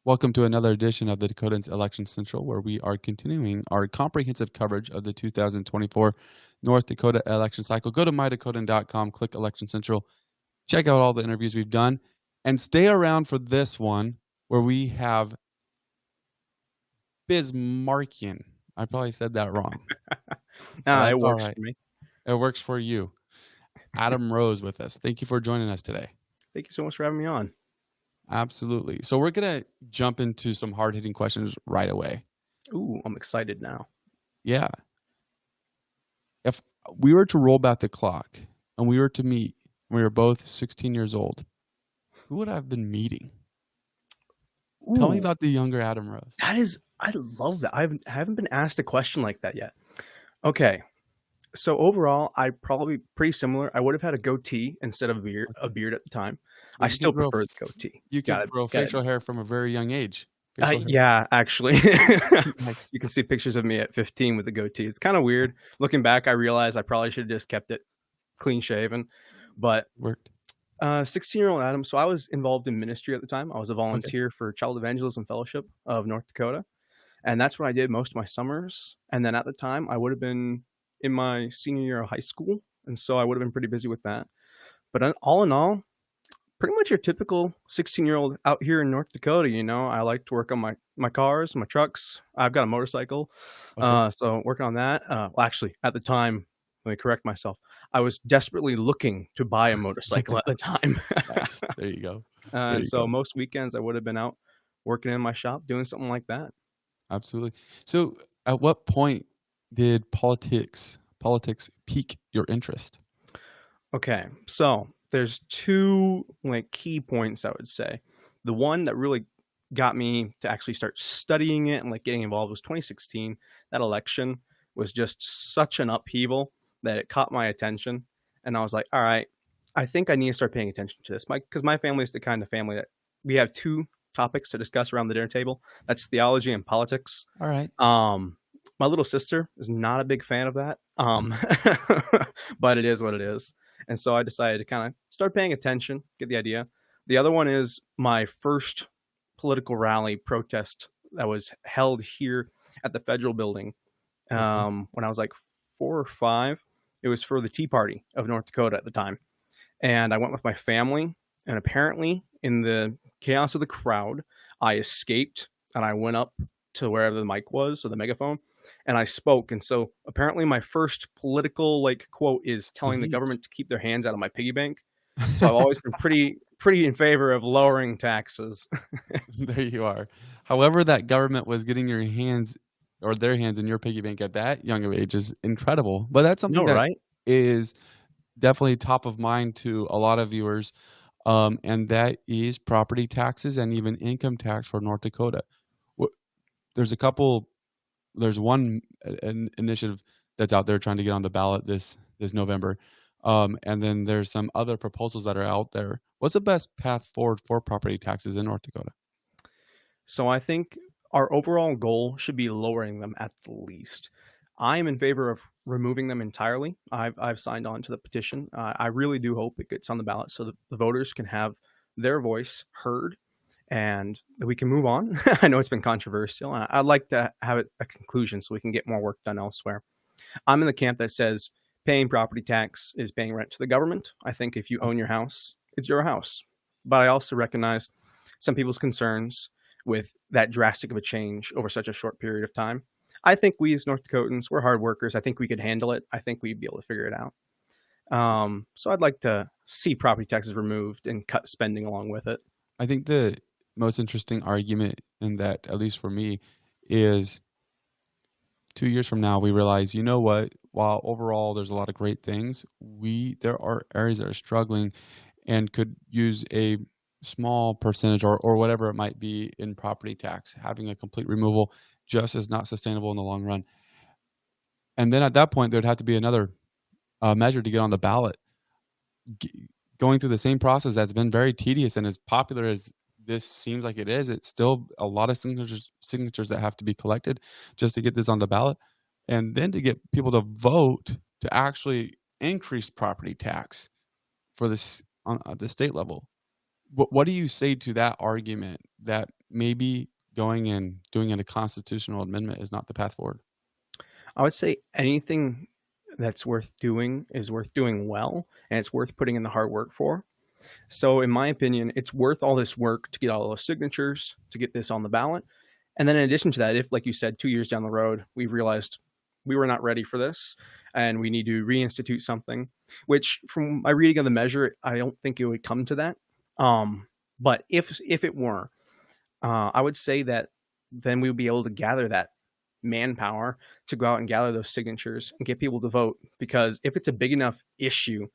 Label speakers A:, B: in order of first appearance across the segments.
A: Welcome to another edition of the Dakotan's Election Central, where we are continuing our comprehensive coverage of the 2024 North Dakota election cycle. Go to mydakotan.com, click Election Central, check out all the interviews we've done, and stay around for this one where we have Bismarckian. I probably said that wrong. That's
B: It
A: all
B: works
A: right.
B: for me.
A: It works for you. Adam Rose with us. Thank you for joining us today.
B: Thank you so much for having me on.
A: Absolutely. So we're going to jump into some hard-hitting questions right away.
B: Ooh, I'm excited now.
A: Yeah. If we were to roll back the clock and we were to meet, when we were both 16 years old, who would I have been meeting? Tell me
B: Ooh,
A: about the younger Adam Rose.
B: I love that. I haven't been asked a question like that yet. Okay, so overall, I probably pretty similar. I would have had a goatee instead of a
A: Okay.
B: beard at the time.
A: But
B: I still prefer the goatee.
A: you
B: Got
A: could
B: it.
A: grow
B: Got it.
A: facial hair from a very young age. Facial hair.
B: Yeah, actually,
A: Nice.
B: you can see pictures of me at 15 with the goatee. It's kind of weird. Looking back, I realize I probably should have just kept it clean shaven, but
A: Worked.
B: 16-year-old Adam. So I was involved in ministry at the time. I was a
A: Okay.
B: volunteer for Child Evangelism Fellowship of North Dakota. And that's what I did most of my summers. And then at the time, I would have been in my senior year of high school. And so I would have been pretty busy with that. But all in all, pretty much your typical 16-year-old out here in North Dakota. I like to work on my cars, my trucks. I've got a motorcycle.
A: Okay.
B: So working on that. Well, actually, at the time, let me correct myself. I was desperately looking to buy a motorcycle at the time.
A: Nice. There you go.
B: And so most weekends I would have been out working in my shop doing something like that.
A: Absolutely. So at what point did politics pique your interest?
B: Okay, so there's two key points I would say. The one that really got me to actually start studying it and getting involved was 2016. That election was just such an upheaval that it caught my attention, and I was like, all right, I think I need to start paying attention to this. Because my family is the kind of family that we have two topics to discuss around the dinner table. That's theology and politics.
A: All right.
B: My little sister is not a big fan of that, but it is what it is. And so I decided to kind of start paying attention, get the idea. The other one is my first political rally protest that was held here at the federal building when I was like 4 or 5. It was for the Tea Party of North Dakota at the time. And I went with my family. And apparently, in the chaos of the crowd, I escaped and I went up to wherever the mic was, so the megaphone, and I spoke. And so apparently my first political quote is telling the government to keep their hands out of my piggy bank. So I've always been pretty in favor of lowering taxes.
A: There you are. However, that government was getting your hands or their hands in your piggy bank at that young of age is incredible. But that's something
B: No,
A: that
B: right?
A: is definitely top of mind to a lot of viewers, and that is property taxes and even income tax for North Dakota. There's one initiative that's out there trying to get on the ballot this November, and then there's some other proposals that are out there. What's the best path forward for property taxes in North Dakota?
B: So I think our overall goal should be lowering them at the least. I am in favor of removing them entirely. I've signed on to the petition. I really do hope it gets on the ballot so that the voters can have their voice heard and that we can move on. I know it's been controversial, and I'd like to have it a conclusion so we can get more work done elsewhere. I'm in the camp that says paying property tax is paying rent to the government. I think if you own your house, it's your house. But I also recognize some people's concerns with that drastic of a change over such a short period of time. I think we as North Dakotans, we're hard workers. I think we could handle it. I think we'd be able to figure it out. So I'd like to see property taxes removed and cut spending along with it.
A: I think the most interesting argument in that, at least for me, is 2 years from now we realize, you know what, while overall there's a lot of great things, there are areas that are struggling and could use a small percentage or whatever it might be in property tax. Having a complete removal just is not sustainable in the long run. And then at that point, there'd have to be another measure to get on the ballot. Going through the same process that's been very tedious, and as popular as this seems like it is, it's still a lot of signatures that have to be collected just to get this on the ballot. And then to get people to vote to actually increase property tax for this on the state level. What do you say to that argument that maybe going and doing a constitutional amendment is not the path forward?
B: I would say anything that's worth doing is worth doing well, and it's worth putting in the hard work for. So, in my opinion, it's worth all this work to get all those signatures to get this on the ballot. And then, in addition to that, if, like you said, 2 years down the road, we realized we were not ready for this and we need to reinstitute something, which, from my reading of the measure, I don't think it would come to that. But if it were, I would say that then we would be able to gather that manpower to go out and gather those signatures and get people to vote. Because if it's a big enough issue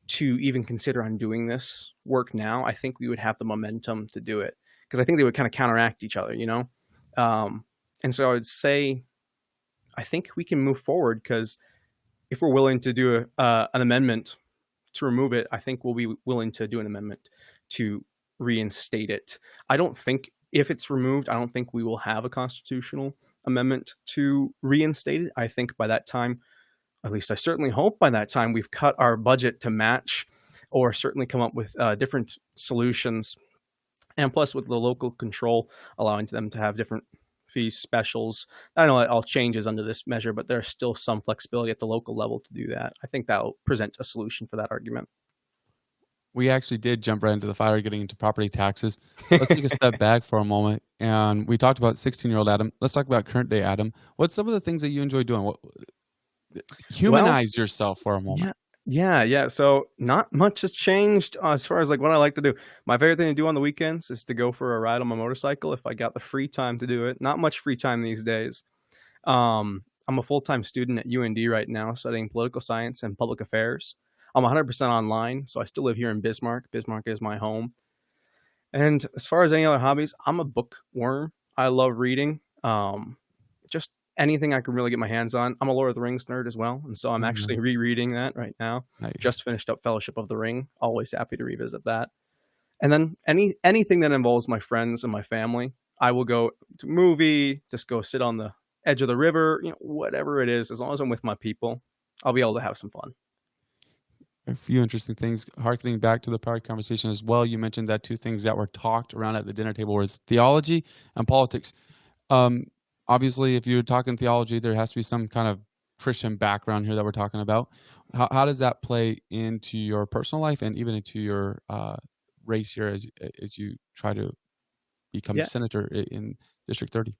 B: to even consider on doing this work now, I think we would have the momentum to do it because I think they would kind of counteract each other, you know? Um, and so I would say, I think we can move forward because if we're willing to do an amendment to remove it, I think we'll be willing to do an amendment to reinstate it. I don't think if it's removed, I don't think we will have a constitutional amendment to reinstate it. I think by that time, at least I certainly hope by that time, we've cut our budget to match or certainly come up with different solutions. And plus, with the local control, allowing them to have different fee specials. I know it all changes under this measure, but there's still some flexibility at the local level to do that. I think that'll present a solution for that argument.
A: We actually did jump right into the fire, getting into property taxes. Let's take a step back for a moment, and we talked about 16-year-old Adam. Let's talk about current day Adam. What's some of the things that you enjoy doing? What
B: Well,
A: humanize yourself for a moment.
B: yeah, yeah. So not much has changed as far as like what I like to do. My favorite thing to do on the weekends is to go for a ride on my motorcycle if I got the free time to do it. Not much free time these days. I'm a full time student at UND right now, studying political science and public affairs. I'm 100% online, so I still live here in Bismarck. Bismarck is my home. And as far as any other hobbies, I'm a bookworm. I love reading. Just anything I can really get my hands on. I'm a Lord of the Rings nerd as well, and so I'm actually
A: Mhm.
B: rereading that right now.
A: Nice.
B: Just finished up Fellowship of the Ring. Always happy to revisit that. And then anything that involves my friends and my family, I will go to a movie, just go sit on the edge of the river, whatever it is, as long as I'm with my people, I'll be able to have some fun.
A: A few interesting things. Harkening back to the prior conversation as well, you mentioned that two things that were talked around at the dinner table was theology and politics. Um, Obviously, if you're talking theology, there has to be some kind of Christian background here that we're talking about. How does that play into your personal life and even into your race here as you try to become
B: Yeah,
A: senator in District 30?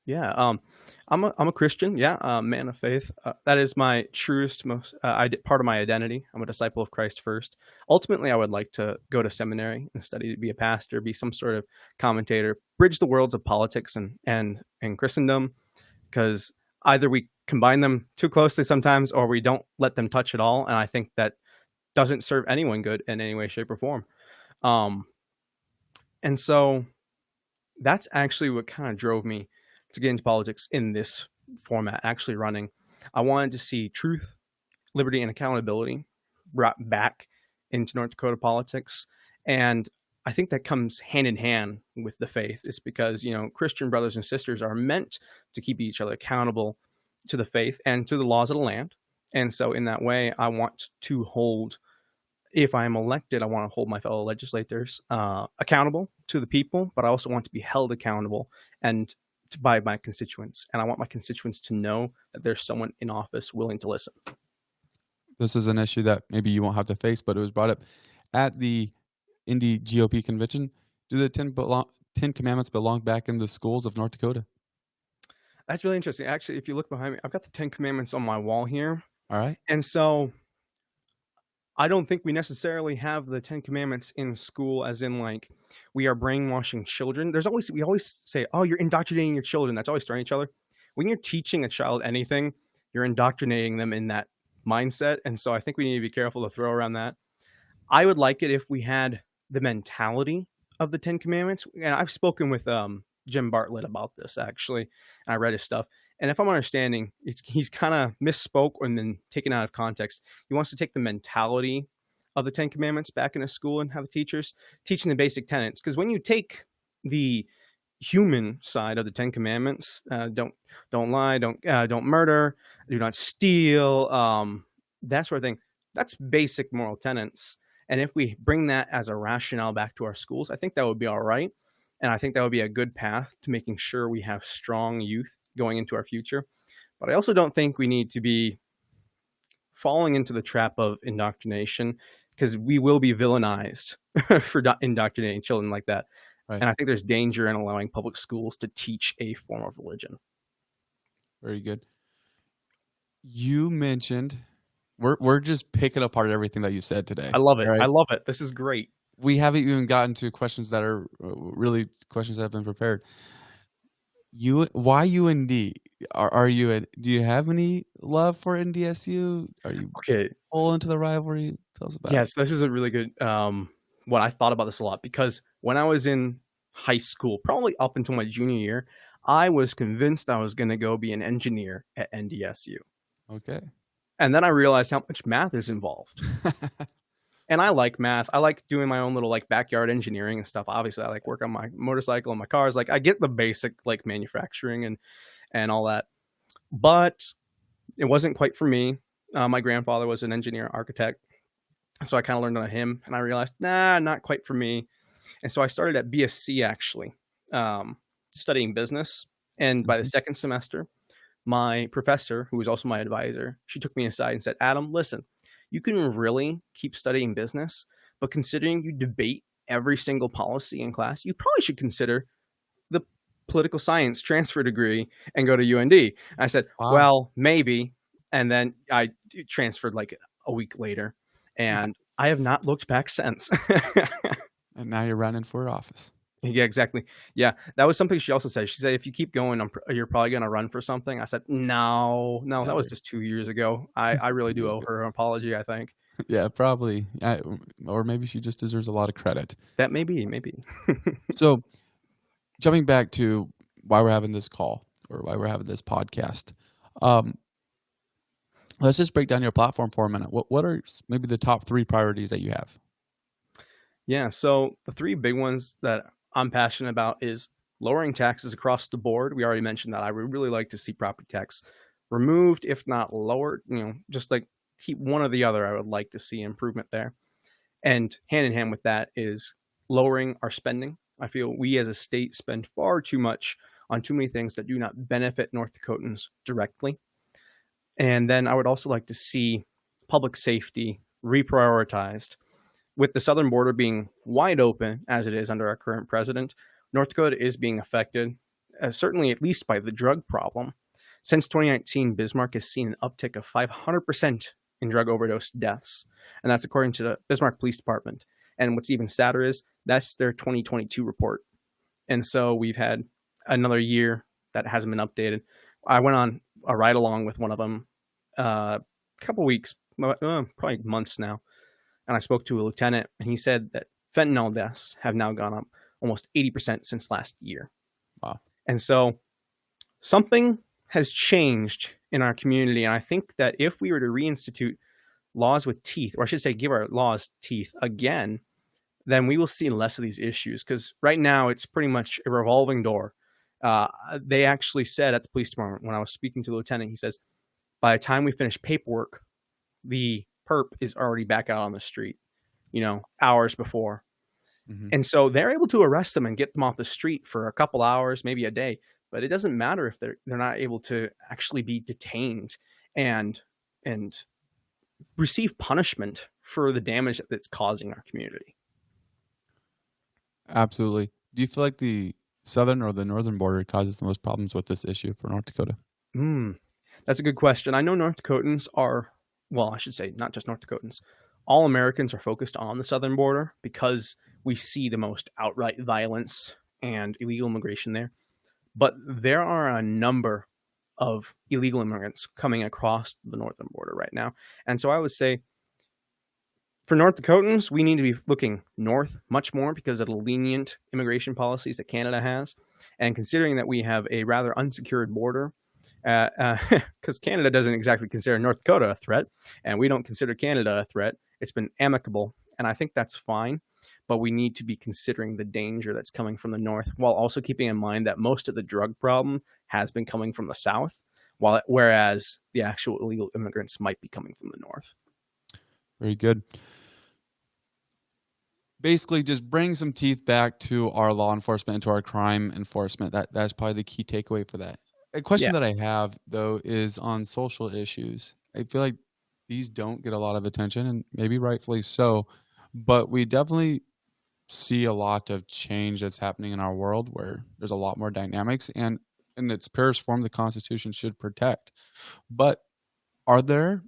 B: yeah. I'm a Christian. Yeah, man of faith. That is my truest, most part of my identity. I'm a disciple of Christ first. Ultimately, I would like to go to seminary and study to be a pastor, be some sort of commentator, bridge the worlds of politics and Christendom, because either we combine them too closely sometimes, or we don't let them touch at all. And I think that doesn't serve anyone good in any way, shape, or form. Um, and so that's actually what kind of drove me to get into politics in this format, actually running. I wanted to see truth, liberty, and accountability brought back into North Dakota politics. And I think that comes hand in hand with the faith. It's because, Christian brothers and sisters are meant to keep each other accountable to the faith and to the laws of the land. And so, in that way, I want to hold, if I am elected, I want to hold my fellow legislators accountable to the people, but I also want to be held accountable and by my constituents. And I want my constituents to know that there's someone in office willing to listen.
A: This is an issue that maybe you won't have to face, but it was brought up at the Indy GOP convention. Do the 10 Commandments belong back in the schools of North Dakota?
B: That's really interesting. Actually, if you look behind me, I've got the 10 Commandments on my wall here.
A: All right.
B: And so I don't think we necessarily have the 10 Commandments in school, as in like we are brainwashing children. We always say, oh, you're indoctrinating your children. That's always throwing each other. When you're teaching a child anything, you're indoctrinating them in that mindset. And so I think we need to be careful to throw around that. I would like it if we had the mentality of the 10 Commandments. And I've spoken with Jim Bartlett about this actually, and I read his stuff. And if I'm understanding, he's kind of misspoke and then taken out of context. He wants to take the mentality of the 10 Commandments back into school and have the teachers teaching the basic tenets. Because when you take the human side of the 10 Commandments, don't lie, don't murder, do not steal, that sort of thing. That's basic moral tenets. And if we bring that as a rationale back to our schools, I think that would be all right. And I think that would be a good path to making sure we have strong youth going into our future. But I also don't think we need to be falling into the trap of indoctrination, because we will be villainized for indoctrinating children like that.
A: Right.
B: And I think there's danger in allowing public schools to teach a form of religion.
A: Very good. You mentioned we're just picking apart everything that you said today.
B: I love it.
A: All
B: I
A: right.
B: love it. This is great.
A: We haven't even gotten to questions that are really questions that have been prepared. Why UND? Are you do you have any love for NDSU? Are you
B: Okay.
A: all into the rivalry? Tell us about it.
B: Yes, this is a really good what I thought about this a lot, because when I was in high school, probably up until my junior year, I was convinced I was going to go be an engineer at NDSU.
A: Okay.
B: And then I realized how much math is involved. And I like math. I like doing my own little like backyard engineering and stuff. Obviously, I like work on my motorcycle and my cars. Like I get the basic like manufacturing and all that. But it wasn't quite for me. My grandfather was an engineer architect, so I kind of learned on him, and I realized, nah, not quite for me. And so I started at BSc actually, studying business. And by the
A: Mhm.
B: second semester, my professor, who was also my advisor, she took me aside and said, Adam, listen, you can really keep studying business, but considering you debate every single policy in class, you probably should consider the political science transfer degree and go to UND. And I said,
A: Wow.
B: well, maybe. And then I transferred like a week later, and I have not looked back since.
A: And now you're running for office.
B: Yeah, exactly. Yeah, that was something she also said. She said, if you keep going, you're probably going to run for something. I said, no, that was
A: Never.
B: just 2 years ago. I really
A: 2
B: do
A: years
B: owe
A: ago.
B: her an apology, I think.
A: Yeah, probably. Or maybe she just deserves a lot of credit.
B: That may be, maybe.
A: So, jumping back to why we're having this call or why we're having this podcast, um, let's just break down your platform for a minute. What are maybe the top 3 priorities that you have?
B: Yeah, so the three big ones that I'm passionate about is lowering taxes across the board. We already mentioned that. I would really like to see property tax removed, if not lowered. Just like keep one or the other. I would like to see improvement there. And hand in hand with that is lowering our spending. I feel we as a state spend far too much on too many things that do not benefit North Dakotans directly. And then I would also like to see public safety reprioritized. With the southern border being wide open as it is under our current president, North Dakota is being affected, certainly at least by the drug problem. Since 2019, Bismarck has seen an uptick of 500% in drug overdose deaths, and that's according to the Bismarck Police Department. And what's even sadder is that's their 2022 report. And so we've had another year that hasn't been updated. I went on a ride along with one of them a couple weeks, probably months now, and I spoke to a lieutenant, and he said that fentanyl deaths have now gone up almost 80% since last year.
A: Wow.
B: And so something has changed in our community, and I think that if we were to reinstitute laws with teeth, or I should say give our laws teeth again, then we will see less of these issues, because right now it's pretty much a revolving door. They actually said at the police department, when I was speaking to the lieutenant, he says, by the time we finish paperwork, the perp is already back out on the street, hours before.
A: Mm-hmm.
B: And so they're able to arrest them and get them off the street for a couple hours, maybe a day. But it doesn't matter if they're not able to actually be detained and receive punishment for the damage that's causing our community.
A: Absolutely. Do you feel like the southern or the northern border causes the most problems with this issue for North Dakota?
B: That's a good question. I know North Dakotans are, well, I should say not just North Dakotans. All Americans are focused on the southern border because we see the most outright violence and illegal immigration there. But there are a number of illegal immigrants coming across the northern border right now. And so I would say for North Dakotans, we need to be looking north much more because of the lenient immigration policies that Canada has. And considering that we have a rather unsecured border, because Canada doesn't exactly consider North Dakota a threat, and we don't consider Canada a threat. It's been amicable, and I think that's fine. But we need to be considering the danger that's coming from the north, while also keeping in mind that most of the drug problem has been coming from the south, whereas the actual illegal immigrants might be coming from the north.
A: Very good. basically just bring some teeth back to our law enforcement and to our crime enforcement. That's probably the key takeaway for that. A
B: Yeah,
A: question that I have though is on social issues. I feel like these don't get a lot of attention, and maybe rightfully so, but we definitely see a lot of change that's happening in our world where there's a lot more dynamics, and in its purest form the Constitution should protect. But are there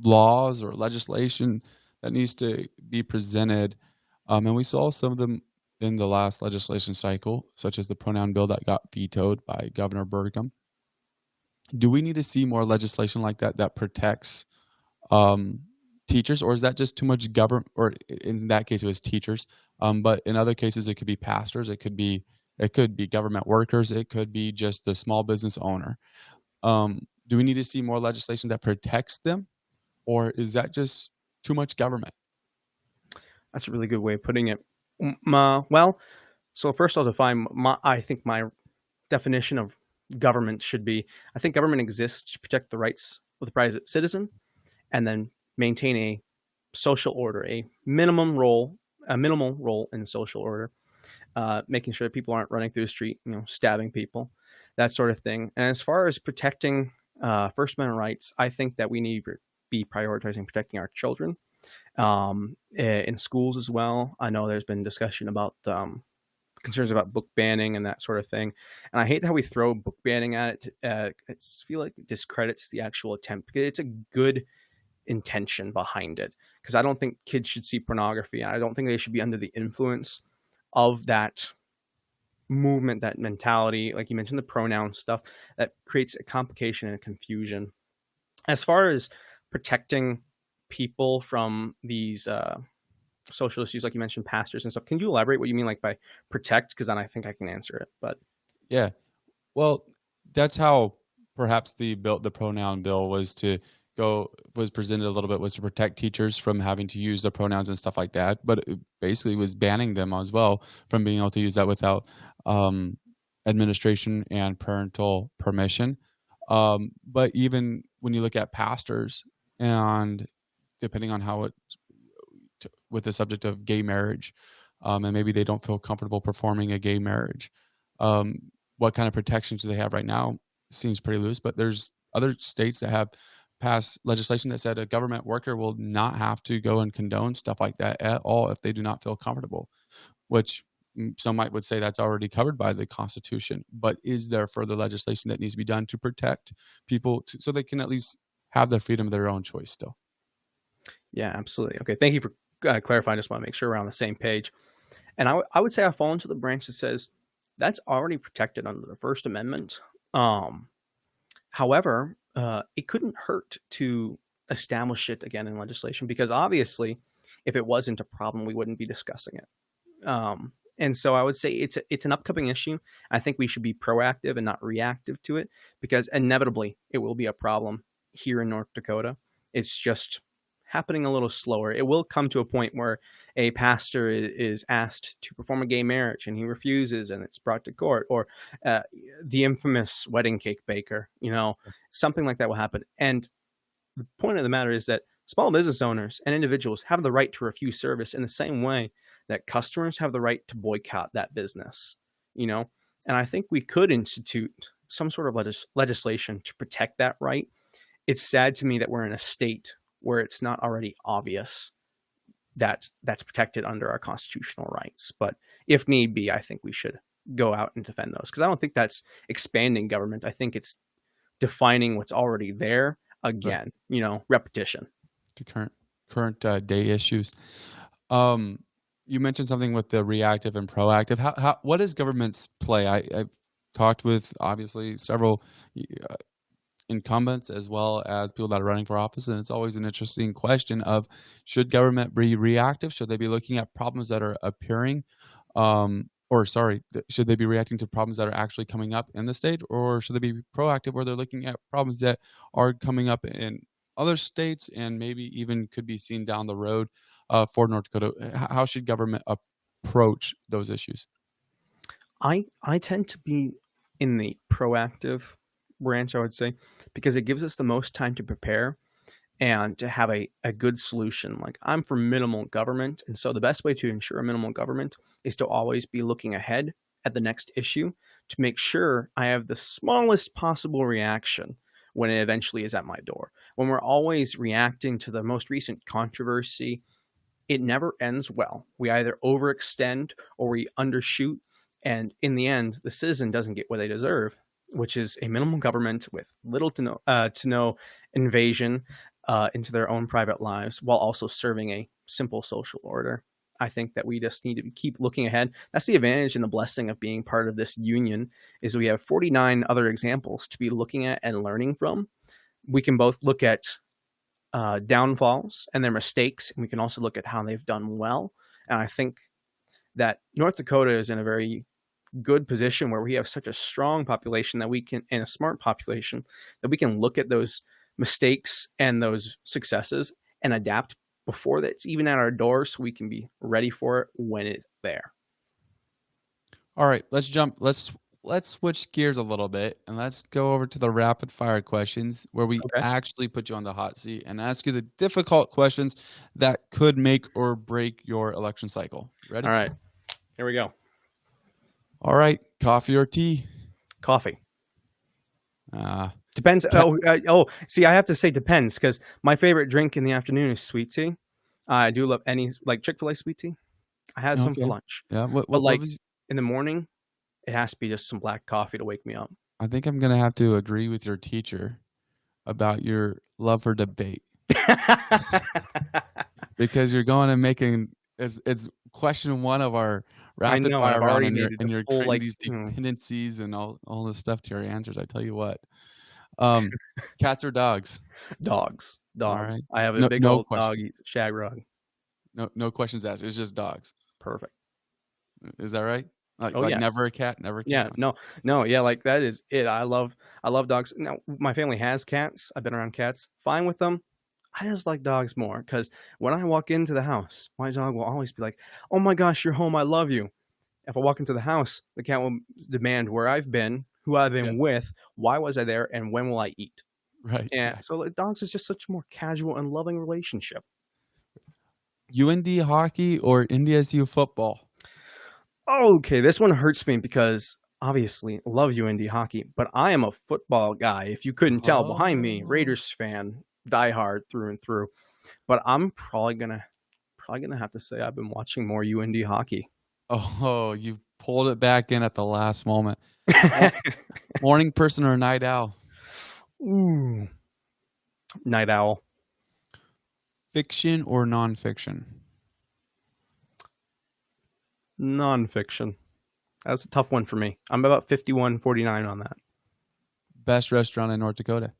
A: laws or legislation that needs to be presented? And we saw some of them in the last legislation cycle, such as the pronoun bill that got vetoed by Governor Burgum. Do we need to see more legislation like that that protects um, teachers, or is that just too much government? Or in that case, it was teachers, but in other cases, it could be pastors, it could be government workers, it could be just the small business owner. Do we need to see more legislation that protects them, or is that just too much government?
B: that's a really good way of putting it. Well, so first I'll define I think my definition of government should be I think government exists to protect the rights of the private citizen and then maintain a social order, a minimal role in social order, making sure that people aren't running through the street, stabbing people, that sort of thing. And as far as protecting First Amendment rights, I think that we need to be prioritizing protecting our children in schools as well. I know there's been discussion about concerns about book banning and that sort of thing. And I hate how we throw book banning at it. I feel like it discredits the actual attempt because it's a good intention behind it. Because I don't think kids should see pornography. I don't think they should be under the influence of that movement, that mentality. Like you mentioned, the pronoun stuff that creates a complication and a confusion. As far as protecting people from these social issues, like you mentioned, pastors and stuff. Can you elaborate what you mean, like by protect? Because then I think I can answer it. But
A: Yeah. Well, that's how perhaps the pronoun bill was presented a little bit, was to protect teachers from having to use the pronouns and stuff like that. But it basically was banning them as well from being able to use that without um, administration and parental permission. But even when you look at pastors, and depending on how it with the subject of gay marriage, and maybe they don't feel comfortable performing a gay marriage. Um, what kind of protections do they have right now? Seems pretty loose, but there's other states that have passed legislation that said a government worker will not have to go and condone stuff like that at all if they do not feel comfortable, which some might would say that's already covered by the Constitution. But is there further legislation that needs to be done to protect people so they can at least have their freedom of their own choice still?
B: yeah, absolutely. Okay, thank you for clarifying. I just want to make sure we're on the same page. And I would say I fall into the branch that says that's already protected under the First Amendment. Um, However, it couldn't hurt to establish it again in legislation because obviously, if it wasn't a problem, we wouldn't be discussing it. And so I would say it's an upcoming issue. I think we should be proactive and not reactive to it because inevitably it will be a problem here in North Dakota. It's just happening a little slower. It will come to a point where a pastor is asked to perform a gay marriage and he refuses and it's brought to court, or uh, the infamous wedding cake baker, something like that will happen. And the point of the matter is that small business owners and individuals have the right to refuse service in the same way that customers have the right to boycott that business, you know? And I think we could institute some sort of legislation to protect that right. It's sad to me that we're in a state where it's not already obvious that that's protected under our constitutional rights. But if need be, I think we should go out and defend those because I don't think that's expanding government. I think it's defining what's already there
A: Right.
B: again, repetition.
A: To current day issues. Um, you mentioned something with the reactive and proactive. What is government's play? I've talked with obviously several uh, incumbents as well as people that are running for office, and it's always an interesting question of should government be reactive? Should they be looking at problems that are appearing, or sorry, should they be reacting to problems that are actually coming up in the state, or should they be proactive where they're looking at problems that are coming up in other states and maybe even could be seen down the road for North Dakota? How should government approach those issues?
B: I tend to be in the proactive branch, I would say, because it gives us the most time to prepare and to have a good solution. Like, I'm for minimal government. And so the best way to ensure a minimal government is to always be looking ahead at the next issue to make sure I have the smallest possible reaction when it eventually is at my door. When we're always reacting to the most recent controversy, it never ends well. We either overextend or we undershoot. And in the end, the citizen doesn't get what they deserve, which is a minimal government with little to no invasion into their own private lives, while also serving a simple social order. I think that we just need to keep looking ahead. That's the advantage and the blessing of being part of this union, is we have 49 other examples to be looking at and learning from. We can both look at downfalls and their mistakes, and we can also look at how they've done well. And I think that North Dakota is in a very good position where we have such a strong population that we can, and a smart population, that we can look at those mistakes and those successes and adapt before that's even at our door, so we can be ready for it when it's there.
A: All right, let's switch gears a little bit and let's go over to the rapid fire questions where we
B: Okay.
A: actually put you on the hot seat and ask you the difficult questions that could make or break your election cycle. Ready?
B: All right. Here we go.
A: All right, coffee or tea?
B: Coffee.
A: Uh,
B: Depends.
A: pet.
B: See, I have to say depends, because my favorite drink in the afternoon is sweet tea. I do love any, like, Chick-fil-A sweet tea. I had some for
A: Okay.
B: lunch.
A: Yeah.
B: But
A: What
B: like
A: was?
B: in the morning, it has to be just some black coffee to wake me up.
A: I think I'm gonna have to agree with your teacher about your love for debate because you're going and making it's question one of our
B: I
A: rapid
B: know,
A: fire
B: I've
A: round,
B: already made it
A: and
B: a
A: you're
B: full,
A: creating
B: like,
A: these dependencies and all this stuff to your answers. I tell you what. Um, Cats or dogs?
B: dogs.
A: All
B: Dogs.
A: right.
B: I have a
A: No,
B: big
A: no
B: old
A: question.
B: doggy shag rug.
A: No questions asked. It's just dogs.
B: Perfect.
A: Is that right?
B: Oh,
A: Like
B: yeah.
A: never a cat, never a cat.
B: Yeah, no, yeah, like, that is it. I love dogs. Now, my family has cats. I've been around cats, fine with them. I just like dogs more, because when I walk into the house, my dog will always be like, "Oh my gosh, you're home, I love you." If I walk into the house, the cat will demand where I've been, who I've
A: Yeah.
B: been with, why was I there, and when will I eat?
A: Right.
B: And
A: Right.
B: so, like, dogs is just such a more casual and loving relationship.
A: UND hockey or NDSU football?
B: Okay, this one hurts me because obviously love UND hockey, but I am a football guy. If you couldn't tell, behind me,
A: Oh.
B: Raiders fan, diehard through and through. But I'm probably gonna have to say I've been watching more UND hockey.
A: Oh, you pulled it back in at the last moment. Mor Morning person or night owl?
B: Ooh, night owl,
A: Fiction or nonfiction?
B: nonfiction. That's a tough one for me. I'm about 51-49 on that.
A: Best restaurant in North Dakota?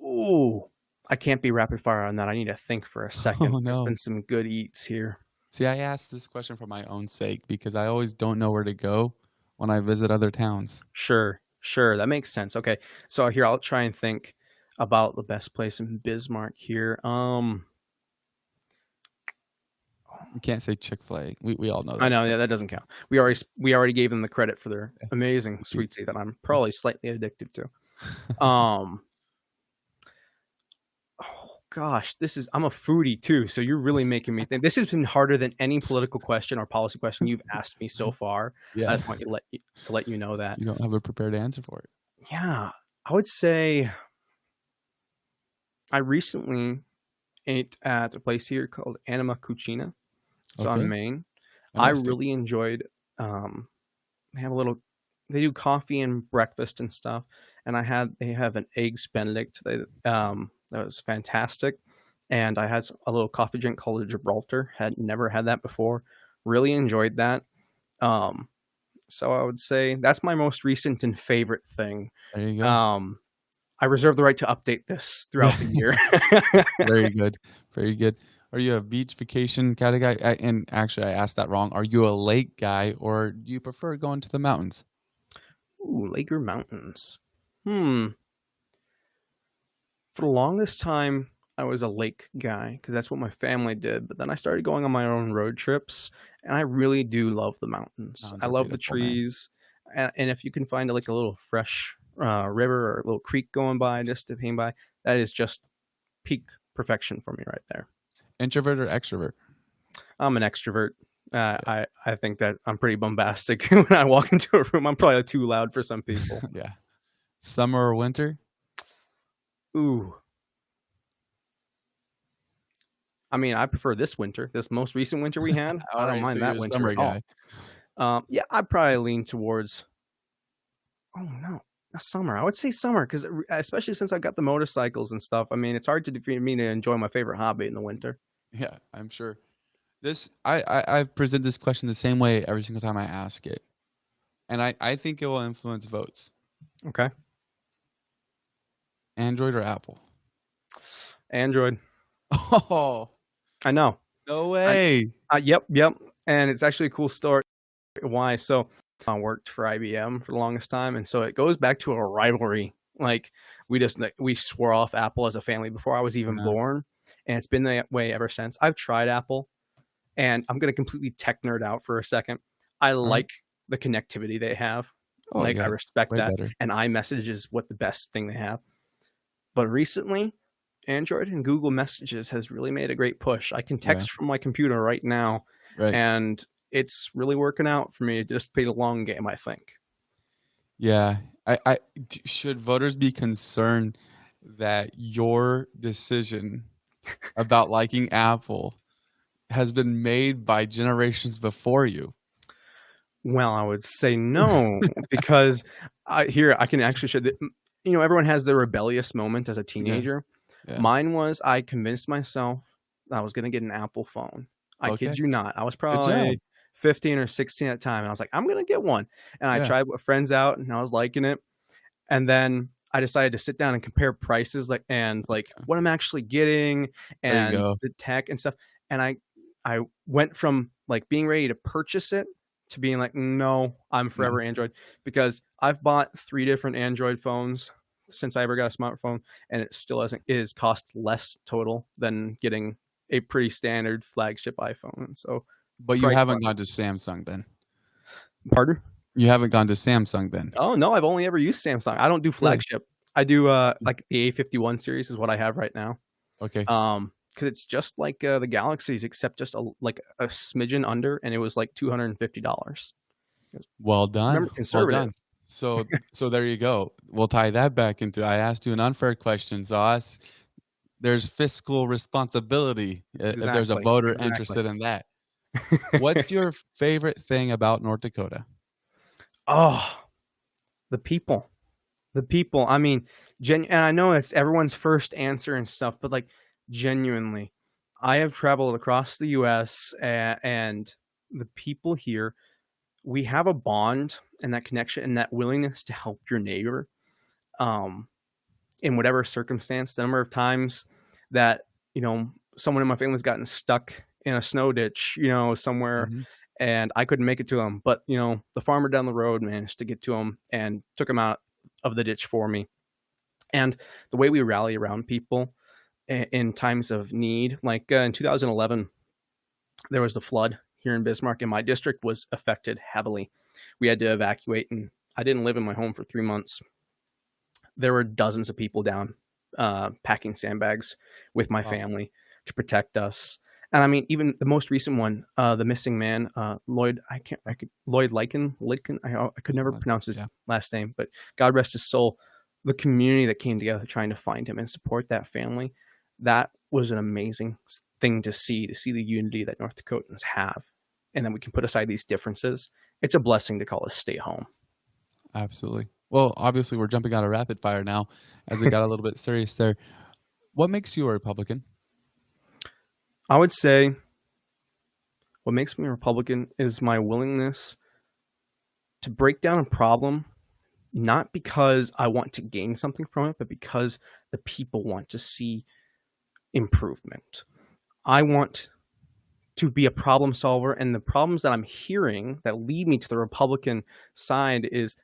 B: Ooh, I can't be rapid fire on that. I need to think for a second.
A: Oh,
B: There's
A: no.
B: been some good eats here.
A: See, I asked this question for my own sake because I always don't know where to go when I visit other towns.
B: Sure, sure. That makes sense. Okay. So here, I'll try and think about the best place in Bismarck here.
A: You can't say Chick-fil-A. We all know
B: I
A: that
B: know,
A: stuff.
B: yeah, that doesn't count. We already gave them the credit for their amazing
A: You
B: sweet tea that I'm probably slightly addicted to. Um, oh gosh, I'm a foodie too, so you're really making me think. This has been harder than any political question or policy question you've asked me so far. I
A: Yeah.
B: just want to let you know that.
A: You don't have a prepared answer for it.
B: Yeah, I would say I recently ate at a place here called Anima Cucina. It's on
A: Okay.
B: Main. I
A: Interesting.
B: really enjoyed. Um, they have a little. They do coffee and breakfast and stuff, and they have an eggs Benedict. That was fantastic, and I had a little coffee drink called a Gibraltar. Had never had that before. Really enjoyed that. Um, so I would say that's my most recent and favorite thing.
A: There you go.
B: Um, I reserve the right to update this throughout the year.
A: Very good. Very good. Are you a beach vacation kind of guy? And actually, I asked that wrong. Are you a lake guy or do you prefer going to the mountains?
B: Ooh, Laker Mountains. Hmm. For the longest time, I was a lake guy because that's what my family did. But then I started going on my own road trips, and I really do love the mountains.
A: Mountains
B: I
A: are
B: love the
A: beautiful, man.
B: trees, and if you can find like a little fresh river or a little creek going by just to hang by, that is just peak perfection for me right there.
A: Introvert or extrovert?
B: I'm an extrovert.
A: Yeah.
B: I think that I'm pretty bombastic when I walk into a room. I'm probably too loud for some people.
A: Yeah. Summer or winter?
B: Ooh, I mean, I prefer this winter, this most recent winter we had. I
A: All
B: don't
A: right, so
B: mind
A: you're
B: that
A: a
B: winter
A: summer
B: at all.
A: guy.
B: Yeah, I'd probably lean towards. Oh no, not summer. I would say summer because especially since I got the motorcycles and stuff. I mean, it's hard to defeat me to enjoy my favorite hobby in the winter.
A: Yeah, I'm sure. This I present this question the same way every single time I ask it, and I think it will influence votes.
B: Okay,
A: Android or Apple?
B: Android.
A: Oh,
B: I know.
A: no
B: I,
A: way.
B: yep. And it's actually a cool story. Why? So I worked for IBM for the longest time, and so it goes back to a rivalry. Like we swore off Apple as a family before I was even
A: Yeah.
B: born, and it's been that way ever since. I've tried Apple, and I'm gonna completely tech nerd out for a second. I
A: All right.
B: like the connectivity they have.
A: Oh
B: Like I
A: yeah,
B: respect
A: way
B: that,
A: better.
B: and iMessage is what the best thing they have. But recently, Android and Google Messages has really made a great push. I can
A: Yeah,
B: text from my computer right now,
A: right.
B: and it's really working out for me to just play the long game, I think.
A: Yeah, should voters be concerned that your decision about liking Apple has been made by generations before you?
B: Well, I would say no because here I can actually show that everyone has their rebellious moment as a
A: Yeah,
B: teenager.
A: yeah.
B: Mine was I convinced myself I was going to get an Apple phone. I kid
A: Okay,
B: you not. I was
A: good job.
B: probably 15 or 16 at the time, and I was like, I'm going to get one. And I
A: Yeah,
B: tried with friends out, and I was liking it. And then I decided to sit down and compare prices, like what I'm actually getting
A: there you
B: and
A: go.
B: the tech and stuff. And I went from like being ready to purchase it to being like, no, I'm
A: No,
B: forever Android because I've bought 3 different Android phones since I ever got a smartphone, and it still hasn't. It has cost less total than getting a pretty standard flagship iPhone. So
A: but you
B: price
A: haven't
B: wise,
A: gone to Samsung then?
B: pardon?
A: You haven't gone to Samsung then?
B: Oh no, I've only ever used Samsung. I don't do
A: Really?
B: flagship. I do like the A51 series is what I have right now.
A: Okay.
B: Because it's just like the Galaxies, except just like a smidgen under, and it was like $250.
A: Well done.
B: Remember,
A: Well
B: conservative.
A: done. So there you go. We'll tie that back into I asked you an unfair question. So there's fiscal responsibility if there's a
B: Exactly,
A: voter
B: exactly.
A: interested in that. What's your favorite thing about North Dakota?
B: Oh, the people, the people. I mean, and I know it's everyone's first answer and stuff, but like genuinely, I have traveled across the U.S. And the people here, we have a bond and that connection and that willingness to help your neighbor. Um, in whatever circumstance, the number of times that someone in my family's gotten stuck in a snow ditch, somewhere,
A: Mhm.
B: and I couldn't make it to them, but the farmer down the road managed to get to him and took him out of the ditch for me. And the way we rally around people in times of need, like in 2011, there was the flood here in Bismarck, and my district was affected heavily. We had to evacuate, and I didn't live in my home for 3 months. There were dozens of people down packing sandbags with my
A: Wow.
B: family to protect us. And I mean, even the most recent one, the missing man, Lloyd. Lloyd Lycan. I could never
A: Something like that.
B: pronounce his
A: Yeah.
B: last name, but God rest his soul. The community that came together trying to find him and support that family, that was an amazing thing to see the unity that North Dakotans have, and then we can put aside these differences. It's a blessing to call us stay home.
A: Absolutely. Well, obviously, we're jumping out of rapid fire now as it got a little bit serious there. What makes you a Republican?
B: I would say what makes me a Republican is my willingness to break down a problem, not because I want to gain something from it, but because the people want to see improvement. I want to be a problem solver, and the problems that I'm hearing that lead me to the Republican side is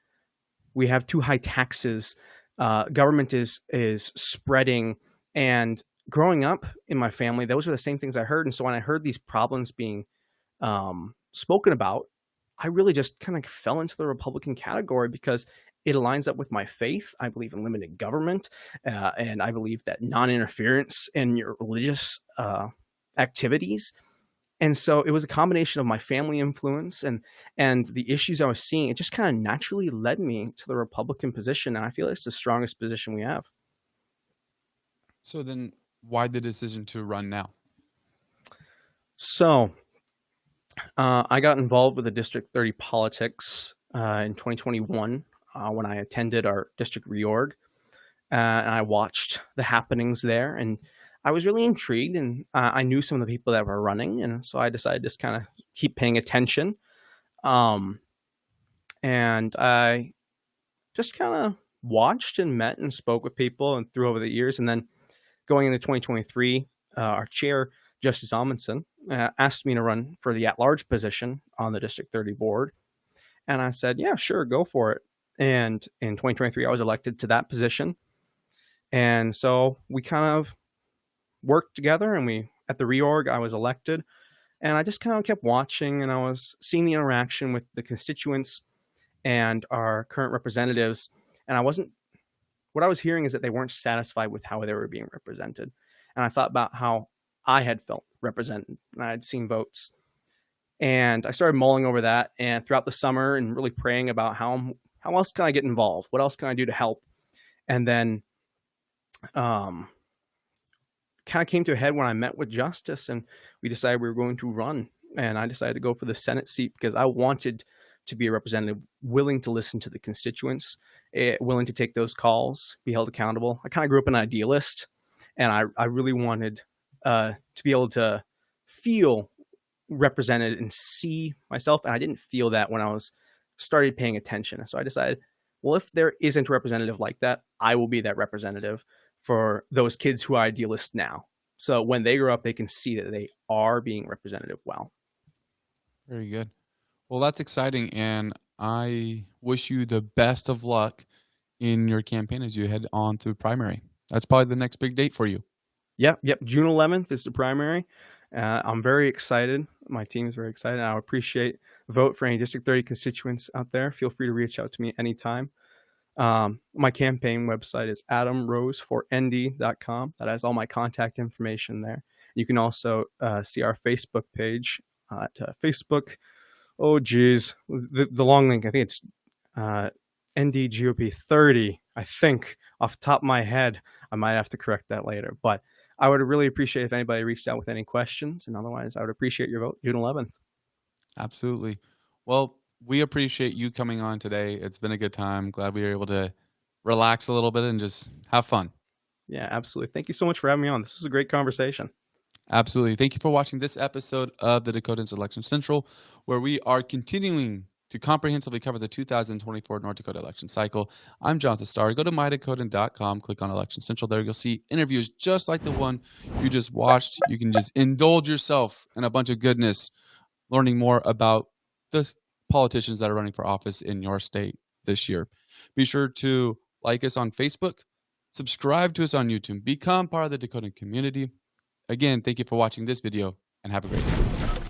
B: we have too high taxes, government is spreading, and growing up in my family, those are the same things I heard. And so when I heard these problems being spoken about, I really just kind of fell into the Republican category because it aligns up with my faith. I believe in limited government, and I believe that non-interference in your religious activities. And so it was a combination of my family influence and the issues I was seeing. It just kind of naturally led me to the Republican position, and I feel it's the strongest position we have.
A: So then, why the decision to run now?
B: So I got involved with the District 30 politics in 2021 when I attended our district reorg, and I watched the happenings there, and I was really intrigued, and I knew some of the people that were running, and so I decided to just kind of keep paying attention. Um, and I just kind of watched and met and spoke with people and through over the years, and then going into 2023, our chair, Justice Amundsen, asked me to run for the at-large position on the District 30 board. And I said, yeah, sure, go for it. And in 2023, I was elected to that position. And so we kind of worked together, and at the reorg, I was elected. And I just kind of kept watching, and I was seeing the interaction with the constituents and our current representatives. And what I was hearing is that they weren't satisfied with how they were being represented. And I thought about how I had felt represented, and I had seen votes. And I started mulling over that, and throughout the summer, and really praying about how else can I get involved? What else can I do to help? And then kind of came to a head when I met with Justice, and we decided we were going to run. And I decided to go for the Senate seat because I wanted to be a representative willing to listen to the constituents, willing to take those calls, be held accountable. I kind of grew up an idealist, and I really wanted to be able to feel represented and see myself. And I didn't feel that when I started paying attention. So I decided, well, if there isn't a representative like that, I will be that representative for those kids who are idealists now. So when they grow up, they can see that they are being representative well.
A: Very good. Well, that's exciting, and I wish you the best of luck in your campaign as you head on through primary. That's probably the next big date for you.
B: Yep. June 11th is the primary. I'm very excited. My team is very excited. I appreciate vote for any District 30 constituents out there. Feel free to reach out to me anytime. My campaign website is adamrosefornd.com. That has all my contact information there. You can also see our Facebook page at Facebook. Oh, geez. The long link, I think it's NDGOP 30, I think, off the top of my head. I might have to correct that later. But I would really appreciate if anybody reached out with any questions. And otherwise, I would appreciate your vote June 11th.
A: Absolutely. Well, we appreciate you coming on today. It's been a good time. Glad we were able to relax a little bit and just have fun.
B: Yeah, absolutely. Thank you so much for having me on. This was a great conversation.
A: Absolutely. Thank you for watching this episode of the Dakotans Election Central, where we are continuing to comprehensively cover the 2024 North Dakota election cycle. I'm Jonathan Starr. Go to mydakotan.com, click on Election Central. There you'll see interviews just like the one you just watched. You can just indulge yourself in a bunch of goodness, learning more about the politicians that are running for office in your state this year. Be sure to like us on Facebook, subscribe to us on YouTube, become part of the Dakotan community. Again, thank you for watching this video, and have a great day.